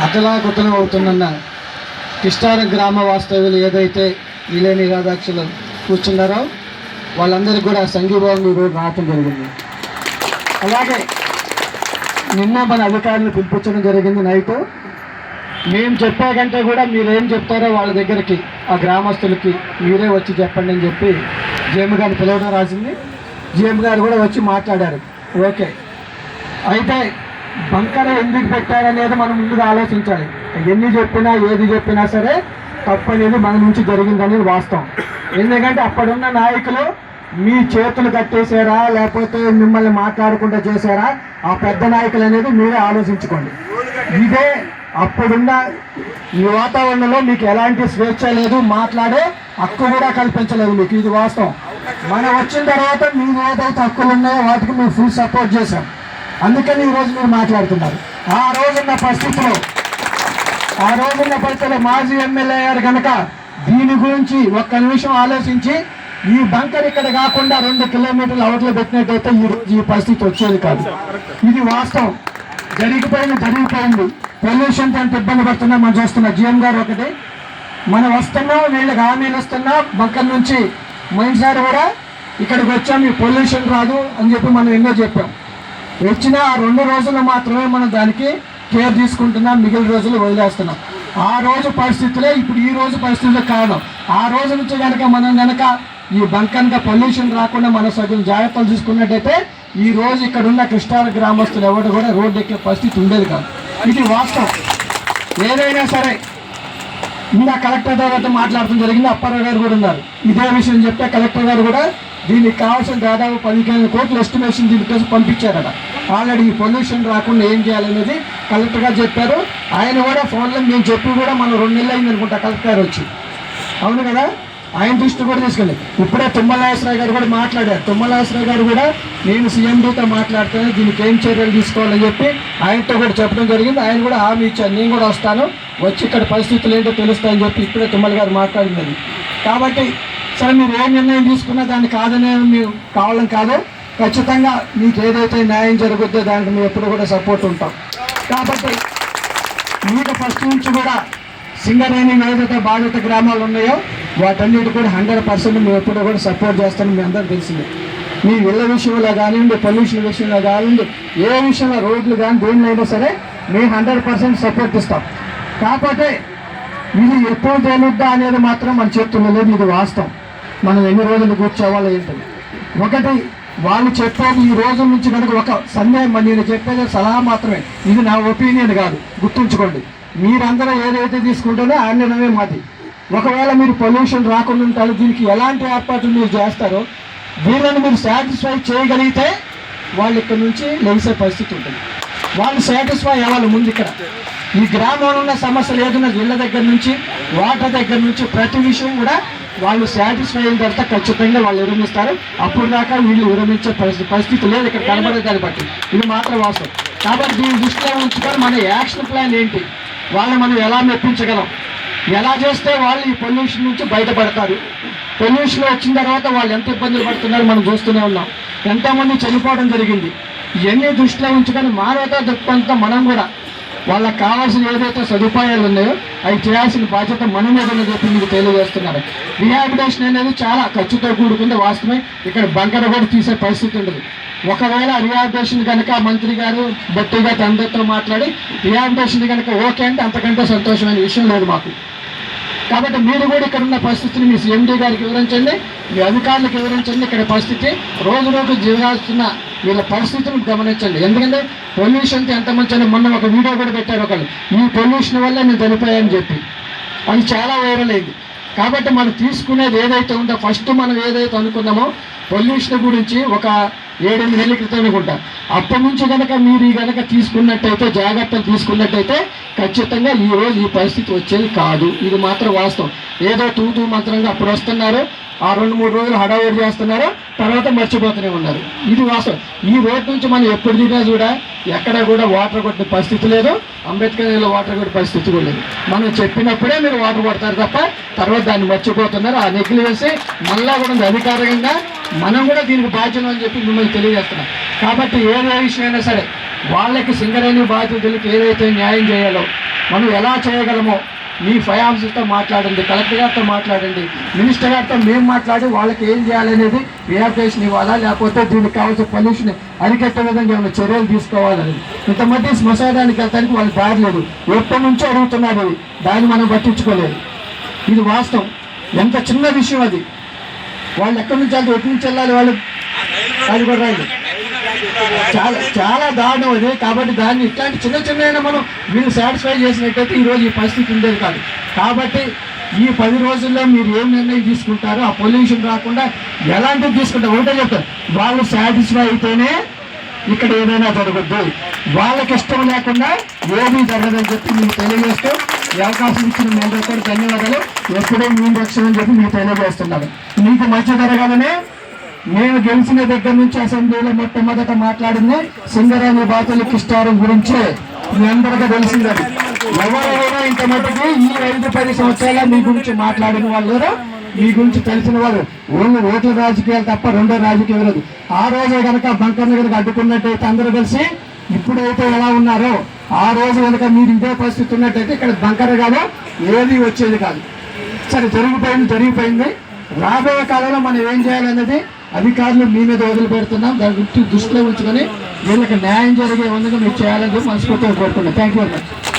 అతలాకుతలం అవుతున్న కిష్టారం గ్రామ వాస్తవ్యులు ఏదైతే ఇలేని రాధాక్షలు కూర్చున్నారో వాళ్ళందరికీ కూడా సంఘీభావం ఈరోజు రావటం జరిగింది. అలాగే నిన్న మన అధికారులను పిలిపించడం జరిగింది నైటు. మేము చెప్పే కంటే కూడా మీరేం చెప్తారో వాళ్ళ దగ్గరికి ఆ గ్రామస్తులకి మీరే వచ్చి చెప్పండి అని చెప్పి జిఎం గారిని పిలవడం రాసింది. జిఎం గారు కూడా వచ్చి మాట్లాడారు. ఓకే, అయితే బంకర ఎందుకు పెట్టారనేది మనం ముందుగా ఆలోచించాలి. ఎన్ని చెప్పినా ఏది చెప్పినా సరే తప్పు అనేది మన నుంచి జరిగిందనేది వాస్తవం. ఎందుకంటే అప్పుడున్న నాయకులు మీ చేతులు కట్టేశారా లేకపోతే మిమ్మల్ని మాట్లాడకుండా చేశారా, ఆ పెద్ద నాయకులు అనేది మీరే ఆలోచించుకోండి. ఇదే అప్పుడున్న ఈ వాతావరణంలో మీకు ఎలాంటి స్వేచ్ఛ లేదు, మాట్లాడే హక్కు కూడా కల్పించలేదు మీకు. ఇది వాస్తవం. మనం వచ్చిన తర్వాత మీరు ఏదైతే హక్కులు ఉన్నాయో వాటికి మేము ఫుల్ సపోర్ట్ చేశాం. అందుకని ఈరోజు మీరు మాట్లాడుతున్నారు. ఆ రోజున్న పరిస్థితిలో మాజీ ఎమ్మెల్యే గారు కనుక దీని గురించి ఒక్క నిమిషం ఆలోచించి ఈ బంకర్ ఇక్కడ కాకుండా 2 కిలోమీటర్ల అవతల పెట్టినట్టయితే ఈ పరిస్థితి వచ్చేది కాదు. ఇది వాస్తవం. జరిగిపోయింది. పొల్యూషన్ అంత ఇబ్బంది పడుతున్నా మనం చూస్తున్నాం. జిఎం గారు ఒకటి మనం వస్తున్నాం, వీళ్ళకి హామీలు వస్తున్నా బంకర్ నుంచి మైన్సారి కూడా ఇక్కడికి వచ్చాం, ఈ పొల్యూషన్ రాదు అని చెప్పి మనం ఎన్నో చెప్పాం. వచ్చిన ఆ 2 రోజులు మాత్రమే మనం దానికి కేర్ తీసుకుంటున్నాం, మిగిలిన రోజులు వదిలేస్తున్నాం. ఆ రోజు పరిస్థితులే ఇప్పుడు ఈ రోజు పరిస్థితులకు కారణం. ఆ రోజు నుంచి కనుక మనం కనుక ఈ బంకర్గా పొల్యూషన్ రాకుండా మనం సగం జాగ్రత్తలు తీసుకున్నట్టయితే ఈ రోజు ఇక్కడ ఉన్న కృష్ణాల గ్రామస్తులు ఎవరు కూడా రోడ్డు ఎక్కే పరిస్థితి ఉండేది కాదు. ఇది వాస్తవం. ఏదైనా సరే ఇంకా కలెక్టర్ తర్వాత మాట్లాడటం జరిగింది. అప్పారావు గారు కూడా ఉన్నారు. ఇదే విషయం చెప్తే కలెక్టర్ గారు కూడా దీనికి కావాల్సిన దాదాపు 15 కోట్ల ఎస్టిమేషన్ దీనికోసం పంపించారట. ఆల్రెడీ ఈ పొల్యూషన్ రాకుండా ఏం చేయాలనేది కలెక్టర్ గారు చెప్పారు. ఆయన కూడా ఫోన్లో మేము చెప్పి కూడా మనం 2 నెలలు అయింది అనుకుంటా కలెక్టర్ గారు వచ్చి. అవును కదా, ఆయన దృష్టి కూడా తీసుకెళ్ళి ఇప్పుడే తుమ్మల నాగేశ్వరరావు గారు కూడా మాట్లాడారు. తుమ్మల నాగేశ్వరరావు గారు కూడా నేను సీఎండీతో మాట్లాడుతాను, దీనికి ఏం చర్యలు తీసుకోవాలని చెప్పి ఆయనతో కూడా చెప్పడం జరిగింది. ఆయన కూడా హామీ ఇచ్చారు, నేను కూడా వస్తాను, వచ్చి ఇక్కడ పరిస్థితులు ఏంటో తెలుస్తాయని చెప్పి ఇప్పుడే తుమ్మల గారు మాట్లాడింది. కాబట్టి సరే మీరు ఏ నిర్ణయం తీసుకున్నా దాన్ని కాదనే మేము కావాలని కాదు, ఖచ్చితంగా మీకు ఏదైతే న్యాయం జరుగుద్దో దానికి మేము ఎప్పుడు కూడా సపోర్ట్ ఉంటాం. కాబట్టి మీకు ఫస్ట్ నుంచి కూడా సింగరేణి ఏదైతే బాధిత గ్రామాలు ఉన్నాయో వాటన్నిటి కూడా 100% మేము ఎప్పుడు కూడా సపోర్ట్ చేస్తామని మీ అందరూ తెలిసింది. మీ ఇళ్ళ విషయంలో కానివ్వండి, పొల్యూషన్ విషయంలో కానివ్వండి, ఏ విషయంలో రోడ్లు కానీ దేనిలో సరే మేము 100% సపోర్ట్ ఇస్తాం. కాకపోతే ఇది ఎప్పుడు తేలుద్దా అనేది మాత్రం మనం చెప్తున్నలేదు. ఇది వాస్తవం. మనం ఎన్ని రోజులు కూర్చోవాలో ఏంటది. ఒకటి వాళ్ళు చెప్పేది ఈ రోజుల నుంచి కనుక ఒక సందేహం, నేను చెప్పేది సలహా మాత్రమే, ఇది నా ఒపీనియన్ కాదు, గుర్తుంచుకోండి. మీరందరూ ఏదైతే తీసుకుంటారో ఆ నిర్ణయమే మాది. ఒకవేళ మీరు పొల్యూషన్ రాకుండా ఉంటారు, దీనికి ఎలాంటి ఏర్పాట్లు మీరు చేస్తారో వీళ్ళని మీరు సాటిస్ఫై చేయగలిగితే వాళ్ళు ఇక్కడ నుంచి లెగిసే పరిస్థితి ఉంటుంది. వాళ్ళు సాటిస్ఫై అవ్వాలి ముందు. ఇక్కడ ఈ గ్రామంలో ఉన్న సమస్యలు ఏదైనా ఇళ్ళ దగ్గర నుంచి వాటర్ దగ్గర నుంచి ప్రతి విషయం కూడా వాళ్ళు సాటిస్ఫై అయిన తర్వాత ఖచ్చితంగా వాళ్ళు విరమిస్తారు. అప్పుడు దాకా వీళ్ళు విరమించే పరిస్థితి లేదు ఇక్కడ కనబడేదాన్ని బట్టి. ఇది మాత్రం వాస్తవం. కాబట్టి దీన్ని దృష్టిలో ఉంచుకొని మన యాక్షన్ ప్లాన్ ఏంటి, వాళ్ళని మనం ఎలా మెప్పించగలం, ఎలా చేస్తే వాళ్ళు ఈ పొల్యూషన్ నుంచి బయటపడతారు. పొల్యూషన్ వచ్చిన తర్వాత వాళ్ళు ఎంత ఇబ్బందులు పడుతున్నారో మనం చూస్తూనే ఉన్నాం. ఎంతోమంది చనిపోవడం జరిగింది. ఇవన్నీ దృష్టిలో ఉంచుకొని మానవతా దృక్పథంతో మనం కూడా వాళ్ళకి కావాల్సిన ఏదైతే సదుపాయాలు ఉన్నాయో అవి చేయాల్సిన బాధ్యత మన మీద చెప్పి మీకు తెలియజేస్తున్నారు. రిహాబిలిటేషన్ అనేది చాలా ఖర్చుతో కూడుకుంది వాస్తవమే. ఇక్కడ బంకర కూడా తీసే పరిస్థితి ఉండదు. ఒకవేళ రిహాబిలిటేషన్ కనుక మంత్రి గారు బట్టిగా తండ్రితో మాట్లాడి రిహాబిలిటేషన్ కనుక ఓకే అంటే అంతకంటే సంతోషమైన విషయం లేదు మాకు. కాబట్టి మీరు కూడా ఇక్కడ ఉన్న పరిస్థితిని మీ సీఎండీ గారికి వివరించండి, మీ అధికారులకు వివరించండి. ఇక్కడ పరిస్థితి రోజు రోజు జీవాల్సిన వీళ్ళ పరిస్థితులను గమనించండి. ఎందుకంటే పొల్యూషన్కి ఎంత మంచి, మొన్న ఒక వీడియో కూడా పెట్టారు ఒకళ్ళు, ఈ పొల్యూషన్ వల్ల నేను చనిపోయాయని చెప్పి. అది చాలా వైరల్ అయింది. కాబట్టి మనం తీసుకునేది ఏదైతే ఉందో ఫస్ట్ మనం ఏదైతే అనుకున్నామో పొల్యూషన్ గురించి ఒక 7-8 నెలల క్రితం అనుకుంటా, అప్పటి నుంచి కనుక మీరు కనుక తీసుకున్నట్టయితే జాగ్రత్తలు తీసుకున్నట్టయితే ఖచ్చితంగా ఈ రోజు ఈ పరిస్థితి వచ్చేది కాదు. ఇది మాత్రం వాస్తవం. ఏదో తూతూ మంత్రంగా అప్పుడు వస్తున్నారు, ఆ 2-3 రోజులు హడావుడి చేస్తున్నారు, తర్వాత మర్చిపోతూనే ఉన్నారు. ఇది వాస్తవం. ఈ రోడ్ నుంచి మనం ఎప్పుడు దిగినా కూడా ఎక్కడ కూడా వాటర్ కొట్టిన పరిస్థితి లేదు, అంబేద్కర్ వాటర్ కొట్టిన పరిస్థితి కూడా లేదు. మనం చెప్పినప్పుడే మీరు వాటర్ కొడతారు తప్ప తర్వాత దాన్ని మర్చిపోతున్నారు. ఆ నెగ్గులు వేసి మళ్ళా కూడా అధికారికంగా మనం కూడా దీనికి బాధ్యత అని చెప్పి మిమ్మల్ని తెలియజేస్తున్నాం. కాబట్టి ఏ విషయమైనా సరే వాళ్ళకి సింగరేణి బాధితులకి ఏదైతే న్యాయం చేయాలో మనం ఎలా చేయగలమో మీ ఫై ఆఫీసర్తో మాట్లాడండి, కలెక్టర్ గారితో మాట్లాడండి, మినిస్టర్ గారితో మేము మాట్లాడి వాళ్ళకి ఏం చేయాలనేది రియాక్టేషన్ ఇవ్వాలా, లేకపోతే దీనికి కావాల్సిన పొల్యూషన్ అరికట్టే విధంగా ఏమైనా చర్యలు తీసుకోవాలని. ఇంతమంది శ్మశానానికి వెళ్తానికి వాళ్ళకి దారి లేదు, ఎప్పటి నుంచో అడుగుతున్నారు, దాన్ని మనం పట్టించుకోలేదు. ఇది వాస్తవం. ఎంత చిన్న విషయం అది. వాళ్ళు ఎక్కడి నుంచి వెళ్తే ఎటు నుంచి వెళ్ళాలి, వాళ్ళు అది కూడా రాదు. చాలా చాలా దారుణం అది. కాబట్టి దాన్ని ఇట్లాంటి చిన్న చిన్న మనం మీరు సాటిస్ఫై చేసినట్టయితే ఈరోజు ఈ పరిస్థితి ఉండేది కాదు. కాబట్టి ఈ 10 రోజుల్లో మీరు ఏం నిర్ణయం తీసుకుంటారో, ఆ పొల్యూషన్ రాకుండా ఎలాంటివి తీసుకుంటారు ఒకటే చెప్తారు. వాళ్ళు సాటిస్ఫై అయితేనే ఇక్కడ ఏదైనా జరగద్దు, వాళ్ళకి ఇష్టం లేకుండా ఏమీ జరగదని చెప్పి మీకు తెలియజేస్తూ ఈ అవకాశం ఇచ్చిన మీ అందరూ కూడా ధన్యవాదాలు. ఎప్పుడూ మీ రక్షణ అని చెప్పి మీకు తెలియజేస్తున్నాను. మీకు మంచి జరగాలనే నేను గెలిచిన దగ్గర నుంచి అసెంబ్లీలో మొట్టమొదట మాట్లాడింది సింగరేణి బాతుల కిస్టారం గురించి. మీ అందరికీ తెలిసిందని ఎవరైనా ఇంత మటుకు ఈ 5-10 సంవత్సరాల మీ గురించి మాట్లాడిన వాళ్ళు, మీ గురించి తెలిసిన వాళ్ళు ఓన్లీ ఓట్ల రాజకీయాలు తప్ప రెండో రాజకీయాలు లేదు. ఆ రోజే కనుక బంకర్ దగ్గరకు అడ్డుకున్నట్టయితే అందరూ కలిసి ఇప్పుడైతే ఎలా ఉన్నారో ఆ రోజు కనుక మీరు ఇదే పరిస్థితి ఉన్నట్టయితే ఇక్కడ బంకర్ కాదు ఏది వచ్చేది కాదు. సరే, జరిగిపోయింది. రాబోయే కాలంలో మనం ఏం చేయాలన్నది అధికారులు మీ మీద వదిలిపెడుతున్నాం. దాని గురించి దృష్టిలో ఉంచుకొని వీళ్ళకి న్యాయం జరిగే విధంగా మీరు చేయాలని మనస్ఫూర్తిగా కోరుకున్నాం. Thank you very much.